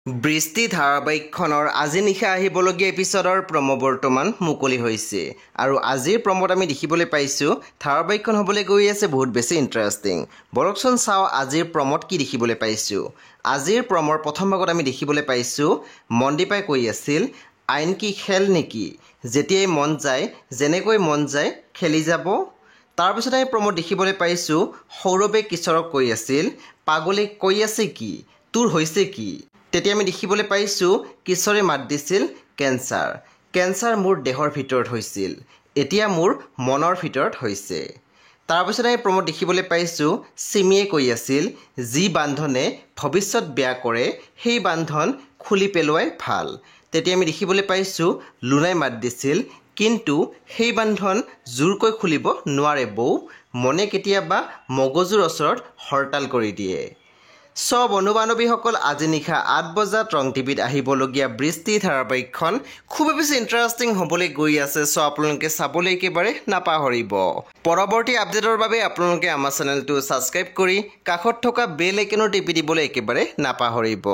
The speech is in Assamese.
বৃষ্টি ধাৰাবাহিকখনৰ আজি নিশা আহিবলগীয়া এপিছডৰ প্ৰমো বৰ্তমান মুকলি হৈছে আৰু আজিৰ প্ৰমোত আমি দেখিবলৈ পাইছোঁ ধাৰাবাহিকখন হ'বলৈ গৈ আছে বহুত বেছি ইণ্টাৰেষ্টিং। বৰকচোন চাওঁ আজিৰ প্ৰমোত কি দেখিবলৈ পাইছোঁ। আজিৰ প্ৰমৰ প্ৰথম ভাগত আমি দেখিবলৈ পাইছোঁ মনদীপাই কৈ আছিল আইন কি খেল নেকি, যেতিয়াই মন যায় যেনেকৈ মন যায় খেলি যাব। তাৰপিছত আমি প্ৰমোত দেখিবলৈ পাইছোঁ সৌৰভে কিশোৰক কৈ আছিল পাগলে কৈ আছে কি, তোৰ হৈছে কি। তেতিয়া আমি দেখিবলৈ পাইছোঁ কিশোৰে মাত দিছিল কেঞ্চাৰ মোৰ দেহৰ ভিতৰত হৈছিল, এতিয়া মোৰ মনৰ ভিতৰত হৈছে। তাৰপিছত আমি প্ৰমোত দেখিবলৈ পাইছোঁ চিমিয়ে কৈ আছিল যি বান্ধনে ভৱিষ্যত বেয়া কৰে সেই বান্ধন খুলি পেলোৱাই ভাল। তেতিয়া আমি দেখিবলৈ পাইছোঁ লুনাই মাত দিছিল কিন্তু সেই বান্ধন জোৰকৈ খুলিব নোৱাৰে বৌ, মনে কেতিয়াবা মগজুৰ ওচৰত হৰতাল কৰি দিয়ে। বন্ধু বান্ধৱীসকল আজি নিশা 8 বজাত ৰং টিভিত আহিবলগীয়া বৃষ্টি ধাৰাবাহিকখন খুবেই বেছি ইণ্টাৰেষ্টিং হ'বলৈ গৈ আছে। আপোনালোকে চাবলৈ একেবাৰে নাপাহৰিব। পৰৱৰ্তী আপডেটৰ বাবে আপোনালোকে আমাৰ চেনেলটো ছাবস্ক্ৰাইব কৰি কাষত থকা বেল আইকনৰ টিপি দিবলৈ একেবাৰে নাপাহৰিব।